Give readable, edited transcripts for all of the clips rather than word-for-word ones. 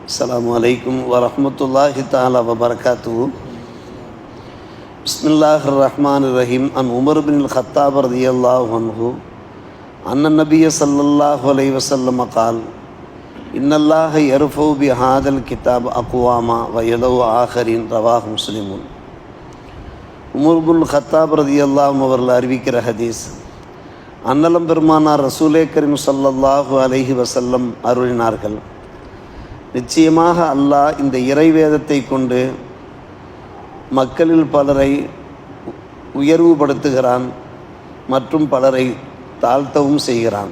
அஸ்ஸலாமு அலைக்கும் வரஹ்மத்துல்லாஹி தஆலா வபரகாத்துஹு. பிஸ்மில்லாஹிர் ரஹ்மானிர் ரஹீம். அன் உமர் பின் கத்தாப் ரலியல்லாஹு அன்ஹு அன்ன நபிய ஸல்லல்லாஹு அலைஹி வஸல்லம் قال இன்னல்லாஹ யர்ஃபு பிஹாதல் கிதாப் அக்வாமா வ யதவு ஆஹரின். ரவாஹு முஸ்லிமுன். உமர் பின் கத்தாப் ரலியல்லாஹு அவர்கள் அறிவிக்கிற ஹதீஸ். அன்னலம் பெருமானார் ரசூலே கரீம் ஸல்லல்லாஹு அலைஹி வஸல்லம் அருளினார்கள், நிச்சயமாக அல்லாஹ் இந்த இறைவேதத்தை கொண்டு மக்களில் பலரை உயர்வுபடுத்துகிறான் மற்றும் பலரை தாழ்த்தவும் செய்கிறான்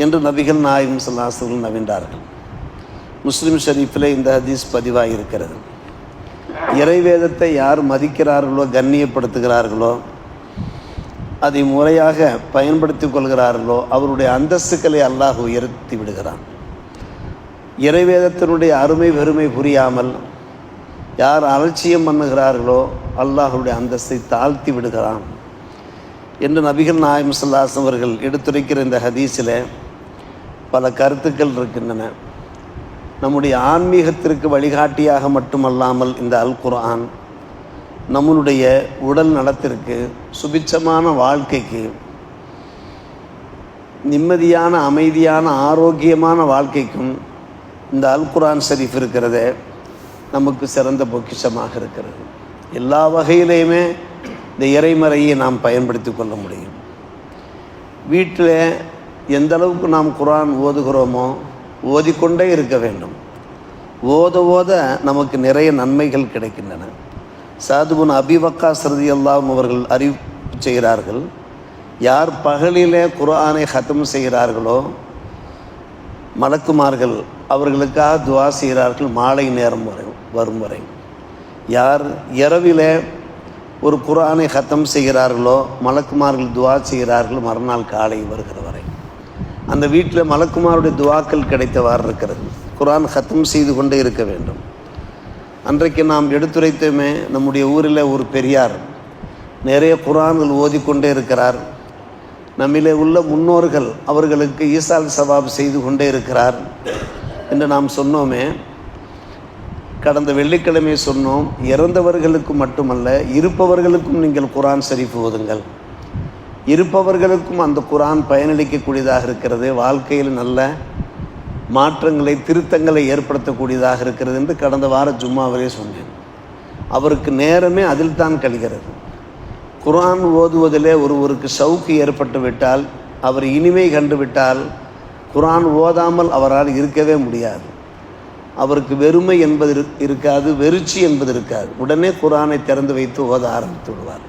என்று நபிகள் நாயகம் ஸல்லல்லாஹு அலைஹி வஸல்லம் நவின்றார்கள். முஸ்லிம் ஷரீஃபில் இந்த ஹதீஸ் பதிவாகியிருக்கிறது. இறைவேதத்தை யார் மதிக்கிறார்களோ, கண்ணியப்படுத்துகிறார்களோ, அதை முறையாக பயன்படுத்தி கொள்கிறார்களோ அவருடைய அந்தஸ்துக்களை அல்லாஹ் உயர்த்தி விடுகிறான். இறைவேதத்தினுடைய அருமை பெருமை புரியாமல் யார் அலட்சியம் பண்ணுகிறார்களோ அல்லாஹுடைய அந்தஸ்தை தாழ்த்தி விடுகிறான் என்று நபிகள் நாயகம் ஸல்லல்லாஹு அலைஹி வஸல்லம் அவர்கள் எடுத்துரைக்கிற இந்த ஹதீஸில் பல கருத்துக்கள் இருக்கின்றன. நம்முடைய ஆன்மீகத்திற்கு வழிகாட்டியாக மட்டுமல்லாமல் இந்த அல் குர்ஆன் நம்மளுடைய உடல் நலத்திற்கு, சுபிட்சமான வாழ்க்கைக்கு, நிம்மதியான அமைதியான ஆரோக்கியமான வாழ்க்கைக்கும் இந்த அல் குர்ஆன் ஷரீஃப் இருக்கிறதே நமக்கு சிறந்த பொக்கிஷமாக இருக்கிறது. எல்லா வகையிலையுமே இந்த இறைமறையை நாம் பயன்படுத்தி கொள்ள முடியும். வீட்டில் எந்த அளவுக்கு நாம் குர்ஆன் ஓதுகிறோமோ ஓதிக்கொண்டே இருக்க வேண்டும். ஓத ஓத நமக்கு நிறைய நன்மைகள் கிடைக்கின்றன. சஅத் பின் அபி வக்காஸ் ரலியல்லாஹு அன்ஹு அவர்கள் அறிவிப்பு செய்கிறார்கள், யார் பகலிலே குர்ஆனை ஹத்ம் செய்கிறார்களோ மலக்குமார்கள் அவர்களுக்காக துஆ செய்கிறார்கள் மாலை நேரம் வரும் வரை. யார் இரவிலே ஒரு குர்ஆனை ஹத்தம் செய்கிறார்களோ மலக்குமார்கள் துஆ செய்கிறார்கள் மறுநாள் காலை வருகிற வரை. அந்த வீட்டில் மலக்குமாருடைய துஆக்கள் கிடைத்தவாறு இருக்கிறது. குர்ஆன் ஹத்தம் செய்து கொண்டே இருக்க வேண்டும். அன்றைக்கு நாம் எடுத்துரைத்தோமே, நம்முடைய ஊரில் ஒரு பெரியார் நிறைய குர்ஆன்கள் ஓதிக்கொண்டே இருக்கிறார். நம்மிலே உள்ள முன்னோர்கள் அவர்களுக்கு ஈசால் சவாப் செய்து கொண்டே இருக்கிறார் என்று நாம் சொன்னோமே. கடந்த வெள்ளிக்கிழமை சொன்னோம், இறந்தவர்களுக்கு மட்டுமல்ல இருப்பவர்களுக்கும் நீங்கள் குர்ஆன் ஷரீஃப் ஓதுங்கள். இருப்பவர்களுக்கும் அந்த குர்ஆன் பயனளிக்கக்கூடியதாக இருக்கிறது, வாழ்க்கையில் நல்ல மாற்றங்களை திருத்தங்களை ஏற்படுத்தக்கூடியதாக இருக்கிறது என்று கடந்த வார ஜும்மாவிலே சொன்னேன். அவருக்கு நேரமே அதில் தான் கழிகிறது. குர்ஆன் ஓதுவதிலே ஒருவருக்கு ஷவுக்கு ஏற்பட்டு விட்டால், அவர் இனிமை கண்டு விட்டால் குர்ஆன் ஓதாமல் அவரால் இருக்கவே முடியாது. அவருக்கு வெறுமை என்பது இருக்காது, வெறுச்சி என்பது இருக்காது. உடனே குர்ஆனை திறந்து வைத்து ஓத ஆரம்பித்து விடுவார்.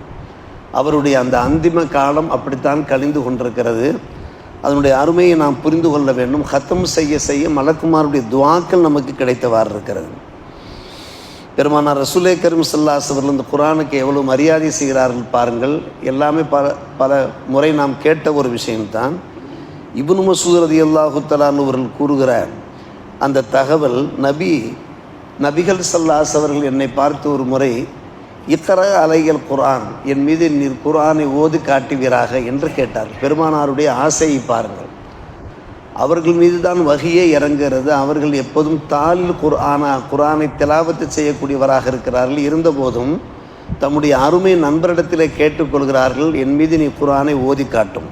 அவருடைய அந்த அந்திம காலம் அப்படித்தான் கழிந்து கொண்டிருக்கிறது. அதனுடைய அருமையை நாம் புரிந்து கொள்ள வேண்டும். ஹத்தம் செய்ய செய்ய மலக்குமாருடைய துஆக்கள் நமக்கு கிடைத்தவாறு இருக்கிறது. பெருமானார் ரசூலே கரீம் ஸல்லல்லாஹு அலைஹி வஸல்லம் இந்த குர்ஆனுக்கு எவ்வளவு மரியாதை செய்கிறார்கள் பாருங்கள். எல்லாமே பல முறை நாம் கேட்ட ஒரு விஷயம்தான். இப்னு மஸ்ஊத் ரலியல்லாஹு தஆலா அவர்கள் கூறுகிற அந்த தகவல், நபிகள் ஸல்லல்லாஹு அலைஹி அவர்கள் என்னை பார்த்து ஒரு முறை இக்ரா அலையல் குர்ஆன், என் மீது நீர் குர்ஆனை ஓதி காட்டுவீராக என்று கேட்டார். பெருமானாருடைய ஆசையை பாருங்கள். அவர்கள் மீது தான் வஹியே இறங்குகிறது. அவர்கள் எப்போதும் தாலில் குர்ஆனை திலாவத்து செய்யக்கூடியவராக இருக்கிறார்கள். இருந்தபோதும் தம்முடைய அருமை நண்பரிடத்திலே கேட்டுக்கொள்கிறார்கள், என் மீது நீ குர்ஆனை ஓதி காட்டும்.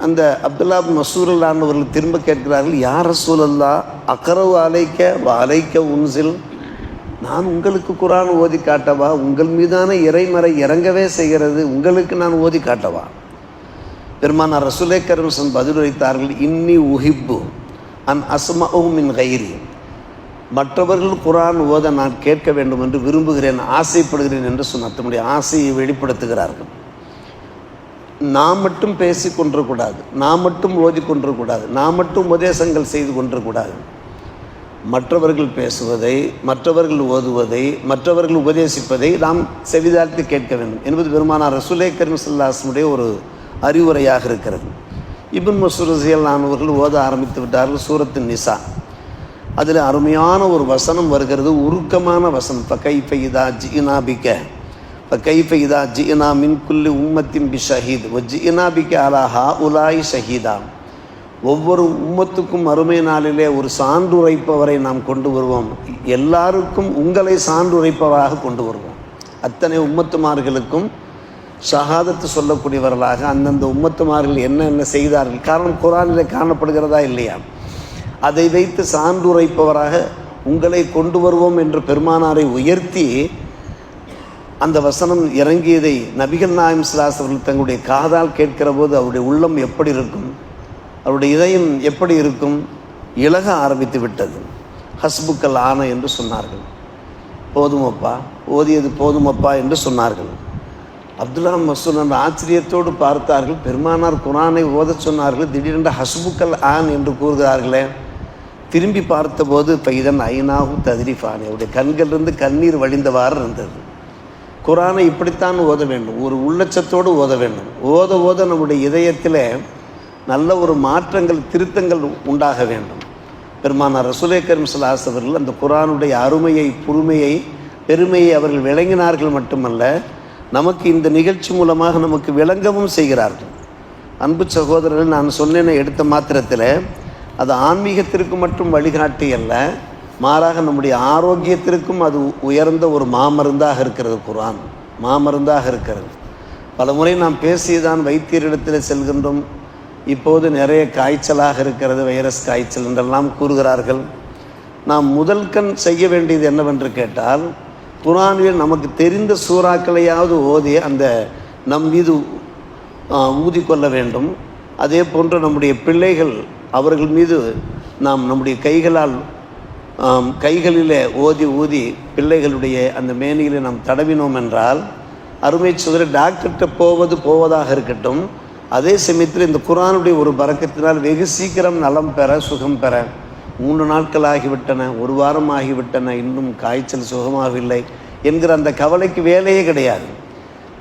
அந்த அப்துல்லா பின் மஸ்ஊத் அவர்கள் திரும்ப கேட்கிறார்கள், யா ரசூலல்லாஹ் அக்ரவு அலைக்க வ அலைக்க உன்சில், நான் உங்களுக்கு குர்ஆன் ஓதி காட்டவா? உங்கள் மீதான இறைமறை இறங்கவே செய்கிறது, உங்களுக்கு நான் ஓதி காட்டவா? பெருமானார் ரசூலே கரீம் ஸல்லல்லாஹு அலைஹி வஸல்லம் பதிலளித்தார்கள், இன்னி உஹிப்பு அன் அஸ்மஉ மின் கைரி, மற்றவர்கள் குர்ஆன் ஓத நான் கேட்க வேண்டும் என்று விரும்புகிறேன், ஆசைப்படுகிறேன் என்று சொன்னார். தம்முடைய ஆசையை வெளிப்படுத்துகிறார்கள். நாம் மட்டும் பேசி கொண்டிருக்கூடாது, நாம் மட்டும் ஓதி கொண்டிருக்கூடாது, நாம் மட்டும் உபதேசங்கள் செய்து கொண்டிருக்கூடாது. மற்றவர்கள் பேசுவதை, மற்றவர்கள் ஓதுவதை, மற்றவர்கள் உபதேசிப்பதை நாம் செவிதாழ்த்தி கேட்க வேண்டும் என்பது பெருமானார் ரசூலே கரீம் ஸல்லல்லாஹு அலைஹி வஸல்லம் ஒரு அறிவுரையாக இருக்கிறது. இப்னு மஸ்ஊத் ரலியல்லாஹு அன்ஹு அவர்கள் ஓத ஆரம்பித்து விட்டார்கள் சூரத்து நிசா. அதில் அருமையான ஒரு வசனம் வருகிறது, உருக்கமான வசனம். ஃபகைஃப இதா ஜிஇனா பிக ஃபகைஃப இதா ஜிஇனா மின் குல்லி உம்மத்தின் பிஷஹீத் வ ஜிஇனா பிக அலா ஹாஉலாஇ ஷஹீதா ஒவ்வொரு உம்மத்துக்கும் மறுமை நாளிலே ஒரு சான்றுரைப்பவரை நாம் கொண்டு வருவோம். எல்லாருக்கும் உங்களை சான்றுரைப்பவராக கொண்டு வருவோம். அத்தனை உம்மத்துமார்களுக்கும் ஷஹாதத்து சொல்லக்கூடியவர்களாக அந்தந்த உம்மத்துமார்கள் என்ன செய்தார்கள், காரணம் குர்ஆனிலே காணப்படுகிறதா இல்லையா, அதை வைத்து சான்றுரைப்பவராக உங்களை கொண்டு வருவோம் என்று பெருமானாரை உயர்த்தி அந்த வசனம் இறங்கியதை நபிகள் நாயகம் ஸல்லல்லாஹு அலைஹி வஸல்லம் தங்களுடைய காதால் கேட்கிற போது அவருடைய உள்ளம் எப்படி இருக்கும், அவருடைய இதயம் எப்படி இருக்கும், இலக ஆரம்பித்து விட்டது. ஹஸ்புக்கல் ஆன என்று சொன்னார்கள். போதுமப்பா, ஓதியது போதுமப்பா என்று சொன்னார்கள். அப்துல்லா மஸ்ஊத் என்ற ஆச்சரியத்தோடு பார்த்தார்கள். பெருமானார் குர்ஆனை ஓதச் சொன்னார்கள், திடீரென்று ஹஸ்புக்கல் ஆன் என்று கூறுகிறார்களே. திரும்பி பார்த்தபோது பைதன் ஐநாகு தத்ரிஃபான், அவருடைய கண்களிலிருந்து கண்ணீர் வழிந்தவாறு இருந்தது. குர்ஆனை இப்படித்தான் ஓத வேண்டும், ஒரு உள்ளச்சத்தோடு ஓத வேண்டும். ஓத நம்முடைய இதயத்தில் நல்ல ஒரு மாற்றங்கள் திருத்தங்கள் உண்டாக வேண்டும். பெருமானார் ரசூலே கரீம் ஸல்லல்லாஹு அலைஹி வஸல்லம் அவர்கள் அந்த குர்ஆனுடைய அருமையை புதுமையை பெருமையை அவர்கள் விளங்கினார்கள் மட்டுமல்ல, நமக்கு இந்த நிகழ்ச்சி மூலமாக நமக்கு விளங்கவும் செய்கிறார்கள். அன்பு சகோதரர்கள், நான் சொன்னேன்னு எடுத்த மாத்திரத்தில் அது ஆன்மீகத்திற்கு மட்டும் வழிகாட்டி அல்ல, மாறாக நம்முடைய ஆரோக்கியத்திற்கும் அது உயர்ந்த ஒரு மாமருந்தாக இருக்கிறது. குர்ஆன் மாமருந்தாக இருக்கிறது. பல முறை நாம் பேசியதான் வைத்தியரிடத்தில் செல்கின்றோம். இப்போது நிறைய காய்ச்சலாக இருக்கிறது, வைரஸ் காய்ச்சல் என்றெல்லாம் கூறுகிறார்கள். நாம் முதல் கண் செய்ய வேண்டியது என்னவென்று கேட்டால், குர்ஆனில் நமக்கு தெரிந்த சூறாக்களையாவது ஓதி அந்த நம் மீது ஊதிக்கொள்ள வேண்டும். அதே போன்று நம்முடைய பிள்ளைகள் அவர்கள் மீது நாம் நம்முடைய கைகளிலே ஊதி பிள்ளைகளுடைய அந்த மேனியிலே நாம் தடவினோம் என்றால், அருமை சகோதரரே, டாக்டர்கிட்ட போவதாக இருக்கட்டும், அதே சமயத்தில் இந்த குர்ஆனுடைய ஒரு பரக்கத்தினால் வெகு சீக்கிரம் நலம் பெற சுகம் பெற 3 நாட்கள் ஆகிவிட்டன, 1 வாரம் ஆகிவிட்டன, இன்னும் காய்ச்சல் சுகமாகவில்லை என்கிற அந்த கவலைக்கு வேலையே கிடையாது.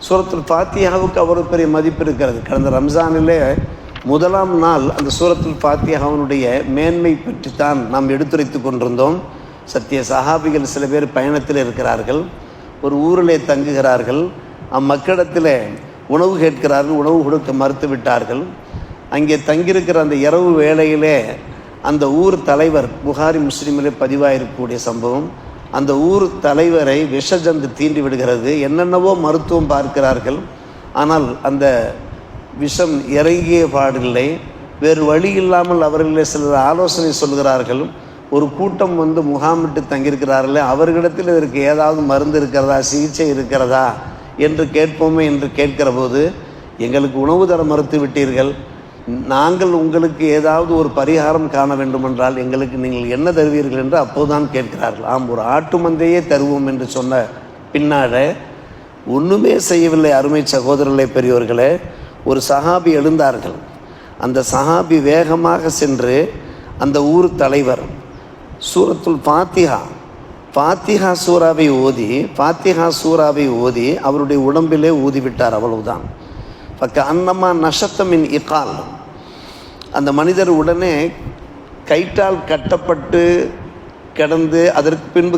சூரத்துல் ஃபாத்திஹாவுக்கு அவ்வளவு பெரிய மதிப்பு இருக்கிறது. கடந்த ரம்ஜானிலே முதலாம் நாள் அந்த சூரத்துல் ஃபாத்திஹாவினுடைய மேன்மை பற்றித்தான் நாம் எடுத்துரைத்து கொண்டிருந்தோம். சத்திய சஹாபிகள் சில பேர் பயணத்தில் இருக்கிறார்கள், ஒரு ஊரிலே தங்குகிறார்கள். அம்மக்களிடத்தில் உணவு கேட்கிறார்கள், உணவு கொடுக்க மறுத்து விட்டார்கள். அங்கே தங்கியிருக்கிற அந்த இரவு வேளையிலே அந்த ஊர் தலைவர், புகாரி முஸ்லீமிலே பதிவாயிருக்கக்கூடிய சம்பவம், அந்த ஊர் தலைவரை விஷஜந்து தீண்டி விடுகிறது. என்னென்னவோ மருத்துவம் பார்க்கிறார்கள், ஆனால் அந்த விஷம் இறங்கிய பாடில்லை. வேறு வழி இல்லாமல் அவர்களே சிலர் ஆலோசனை சொல்கிறார்கள். ஒரு கூட்டம் முகாமிட்டு தங்கியிருக்கிறார்களே, அவர்களிடத்தில் இதற்கு ஏதாவது மருந்து இருக்கிறதா, சிகிச்சை இருக்கிறதா என்று கேட்போமே என்று கேட்கிற போது, எங்களுக்கு உணவு தர மறுத்து விட்டீர்கள், நாங்கள் உங்களுக்கு ஏதாவது ஒரு பரிகாரம் காண வேண்டுமென்றால் எங்களுக்கு நீங்கள் என்ன தருவீர்கள் என்று அப்போதுதான் கேட்கிறார்கள். ஆம், ஒரு ஆட்டு மந்தையே தருவோம் என்று சொன்ன பின்னாட ஒன்றுமே செய்யவில்லை. அருமை சகோதரர்களே, பெரியோர்களே, ஒரு சஹாபி எழுந்தார்கள். அந்த சஹாபி வேகமாக சென்று அந்த ஊர் தலைவர் சூரத்துல் ஃபாத்திஹா சூறாவை ஓதி அவருடைய உடம்பிலே ஊதிவிட்டார். அவ்வளவுதான். பக்க அன்னமா நஷத்தமின் இக்கால், அந்த மனிதர் உடனே கயிற்றால் கட்டப்பட்டு கிடந்து, அதற்கு பின்பு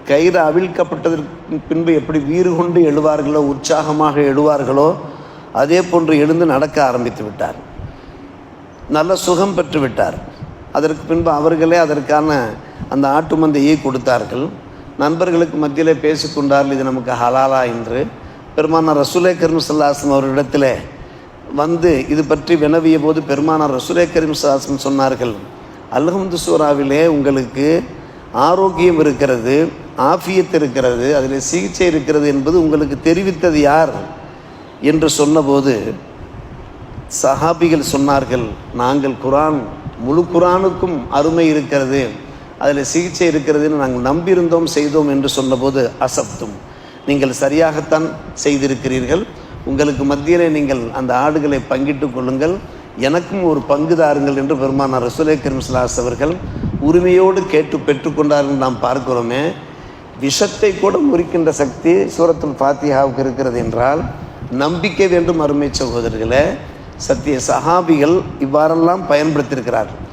கயிறு அவிழ்க்கப்பட்டதற்கு பின்பு எப்படி வீறு கொண்டு எழுவார்களோ, உற்சாகமாக எழுவார்களோ, அதே போன்று எழுந்து நடக்க ஆரம்பித்து விட்டார். நல்ல சுகம் பெற்று விட்டார். அதற்கு பின்பு அவர்களே அதற்கான அந்த ஆட்டு மந்தையை கொடுத்தார்கள். நண்பர்களுக்கு மத்தியிலே பேசிக்கொண்டார்கள், இது நமக்கு ஹலாலா என்று. பெருமானார் ரசூலே கரீம் ஸல்லல்லாஹு அலைஹி வஸல்லம் அவர்களிடத்தில் இது பற்றி வினவிய போது பெருமானார் ரசூலே கரீம் ஸல்லல்லாஹு அலைஹி வஸல்லம் சொன்னார்கள், அல்ஹம்து சூராவிலே உங்களுக்கு ஆரோக்கியம் இருக்கிறது, ஆஃபியத் இருக்கிறது, அதில் சிகிச்சை இருக்கிறது என்பது உங்களுக்கு தெரிவித்தது யார் என்று சொன்னபோது சஹாபிகள் சொன்னார்கள், நாங்கள் முழு குர்ஆனுக்கும் அருமை இருக்கிறது, அதில் சிகிச்சை இருக்கிறதுன்னு நாங்கள் நம்பியிருந்தோம், செய்தோம் என்று சொன்னபோது, அசப்தும், நீங்கள் சரியாகத்தான் செய்திருக்கிறீர்கள், உங்களுக்கு மத்தியிலே நீங்கள் அந்த ஆடுகளை பங்கிட்டு கொள்ளுங்கள், எனக்கும் ஒரு பங்கு தாருங்கள் என்று பெருமானார் ரசூலே கரீம் ஸல்லல்லாஹு அலைஹி வஸல்லம் அவர்கள் உரிமையோடு கேட்டு பெற்றுக்கொண்டார்கள். நாம் பார்க்கிறோமே, விஷத்தை கூட முறிக்கின்ற சக்தி சூரத்துல் ஃபாத்திஹாவுக்கு இருக்கிறது என்றால் நம்பிக்கை வேண்டும். அருமை சகோதரர்களே, சத்திய சஹாபிகள் இவ்வாறெல்லாம் பயன்படுத்தியிருக்கிறார்கள்.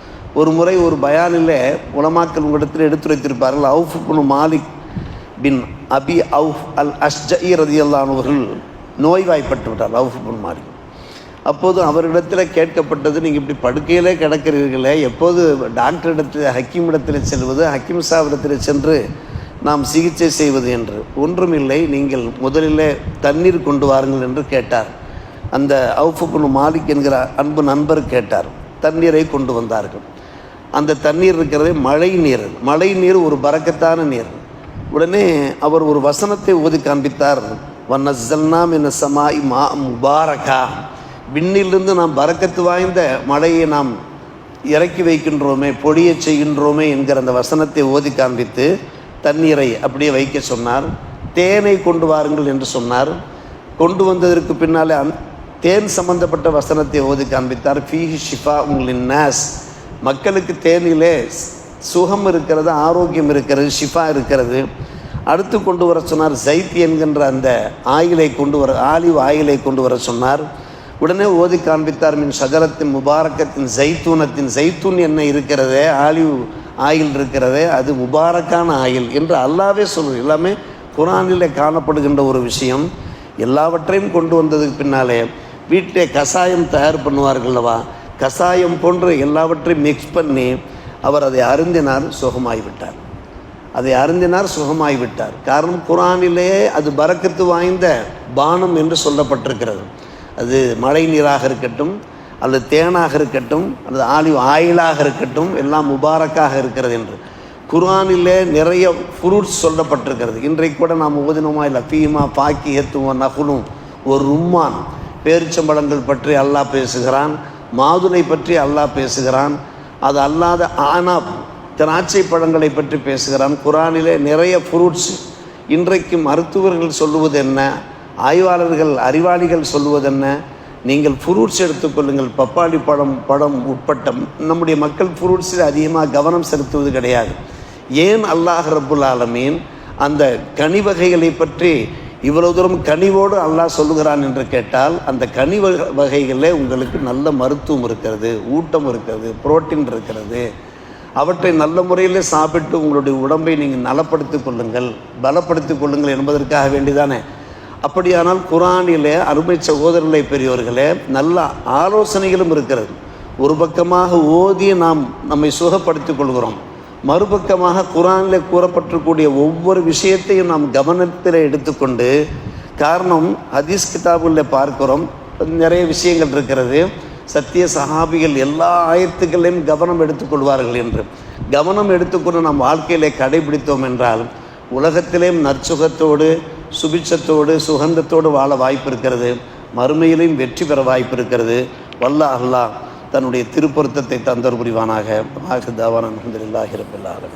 ஒரு முறை ஒரு பயானிலே உலமாக்கள் உங்களிடத்தில் எடுத்துரைத்திருப்பார்கள். அவுஃப் இப்னு மாலிக் பின் அபி அவுஃப் அல் அஷ்ஜஇ ரலியல்லாஹு அன்ஹு அவர்கள் நோய்வாய்ப்பட்டு விட்டார். அவுஃப் இப்னு மாலிக் அப்போது அவரிடத்தில் கேட்கப்பட்டது, நீங்கள் இப்படி படுக்கையிலே கிடக்கிறீர்களே, எப்போது டாக்டரிடத்தில் ஹக்கீமிடத்தில் செல்வது, ஹக்கீம் சாவிடத்தில் சென்று நாம் சிகிச்சை செய்வது என்று. ஒன்றுமில்லை, நீங்கள் முதலிலே தண்ணீர் கொண்டு வாருங்கள் என்று கேட்டார். அந்த அவுஃபுப்னு மாலிக் என்கிற அன்பு நண்பர் கேட்டார். தண்ணீரை கொண்டு வந்தார்கள். அந்த தண்ணீர் இருக்கிறதே மழை நீர். மழை நீர் ஒரு பரக்கத்தான நீர். உடனே அவர் ஒரு வசனத்தை ஓதி காண்பித்தார். வன்னஸ்ஸல்னா மினஸ் ஸமாஇ மாஅம் முபாரகா, விண்ணிலிருந்து நாம் பரக்கத்து வாய்ந்த மழையை நாம் இறக்கி வைக்கின்றோமே, பொழிய செய்கின்றோமே என்கிற அந்த வசனத்தை ஓதி காண்பித்து தண்ணீரை அப்படியே வைக்க சொன்னார். தேனை கொண்டு வாருங்கள் என்று சொன்னார். கொண்டு வந்ததற்கு பின்னாலே தேன் சம்பந்தப்பட்ட வசனத்தை ஓதி காண்பித்தார். ஃபீஹி ஷிஃபா லின்னாஸ், மக்களுக்கு தேனிலே சுகம் இருக்கிறது, ஆரோக்கியம் இருக்கிறது, ஷிஃபா இருக்கிறது. அடுத்து கொண்டு வர சொன்னார். ஜைத் என்கின்ற அந்த ஆயிலை கொண்டு வர, ஆலிவ் ஆயிலை கொண்டு வர சொன்னார். உடனே ஓதி காண்பித்தார். மின் ஷஜரத்தின் முபாரக்கத்தின் ஜைத்தூனத்தின், ஜைத்தூன் என்ன இருக்கிறதே, ஆலிவ் ஆயில் இருக்கிறதே, அது முபாரக்கான ஆயில் என்று அல்லாவே சொல்லுது. எல்லாமே குரானில் காணப்படுகின்ற ஒரு விஷயம். எல்லாவற்றையும் கொண்டு வந்ததுக்கு பின்னாலே வீட்டிலே கஷாயம் தயார் பண்ணுவார்கள்லவா, கஷாயம் போன்று எல்லாவற்றையும் மிக்ஸ் பண்ணி அவர் அதை அருந்தினார், சுகமாகிவிட்டார். அதை அருந்தினார், சுகமாகிவிட்டார். காரணம், குரானிலே அது பரக்கத்து வாய்ந்த பானம் என்று சொல்லப்பட்டிருக்கிறது. அது மழை நீராக இருக்கட்டும், அல்லது தேனாக இருக்கட்டும், அல்லது ஆலிவ் ஆயிலாக இருக்கட்டும், எல்லாம் முபாரக்காக இருக்கிறது என்று குர்ஆனிலே நிறைய ஃப்ரூட்ஸ் சொல்லப்பட்டிருக்கிறது. இன்றைக்கு கூட நாம் ஓதினோமா இல்லை, ஃபீமா பாக்கியத்துவ நகுலும், ஒரு ரும்மான், பேரிச்சம்பழங்கள் பற்றி அல்லாஹ் பேசுகிறான், மாதுளை பற்றி அல்லாஹ் பேசுகிறான். அது அல்லாத ஆனாப், திராட்சை பழங்களை பற்றி பேசுகிறான். குர்ஆனிலே நிறைய ஃப்ரூட்ஸ். இன்றைக்கு மருத்துவர்கள் சொல்லுவது என்ன, ஆய்வாளர்கள் அறிவாளிகள் சொல்லுவதென்ன, நீங்கள் ஃப்ரூட்ஸ் எடுத்துக்கொள்ளுங்கள், பப்பாளி பழம் உட்பட்ட நம்முடைய மக்கள் ஃப்ரூட்ஸில் அதிகமாக கவனம் செலுத்துவது கிடையாது. ஏன் அல்லாஹ் ரப்புல் ஆலமீன் அந்த கனி வகைகளை பற்றி இவ்வளவு தூரம் கனிவோடு அல்லாஹ் சொல்லுகிறான் என்று கேட்டால், அந்த கனி வகைகளில் உங்களுக்கு நல்ல மருத்துவம் இருக்கிறது, ஊட்டம் இருக்கிறது, புரோட்டீன் இருக்கிறது. அவற்றை நல்ல முறையில் சாப்பிட்டு உங்களுடைய உடம்பை நீங்கள் நலப்படுத்திக் கொள்ளுங்கள், பலப்படுத்திக் கொள்ளுங்கள் என்பதற்காக வேண்டிதானே. அப்படியானால் குர்ஆனிலே அருமை சகோதரர்களை பெரியோர்களே நல்ல ஆலோசனைகளும் இருக்கிறது. ஒரு பக்கமாக ஓதி நாம் நம்மை சுகப்படுத்திக் கொள்கிறோம், மறுபக்கமாக குர்ஆனிலே கூறப்பட்டிருக்கூடிய ஒவ்வொரு விஷயத்தையும் நாம் கவனத்தில் எடுத்துக்கொண்டு, காரணம் ஹதீஸ் கிதாபுகளில் பார்க்கிறோம் நிறைய விஷயங்கள் இருக்கிறது. சத்திய சஹாபிகள் எல்லா ஆயத்துக்களையும் கவனம் எடுத்துக்கொள்வார்கள் என்று. கவனம் எடுத்துக்கொண்டு நம் வாழ்க்கையிலே கடைபிடித்தோம் என்றால் உலகத்திலேயும் நற்சுகத்தோடு, சுபிட்சத்தோடு, சுகந்தத்தோடு வாழ வாய்ப்பு இருக்கிறது. மறுமையிலையும் வெற்றி பெற வாய்ப்பு இருக்கிறது. வல்லாஹ் அல்லாஹ் தன்னுடைய திருப்பொருத்தத்தை தந்தர் புரிவானாக. அல்ஹம்துலில்லாஹி ரப்பில் ஆலமீன்.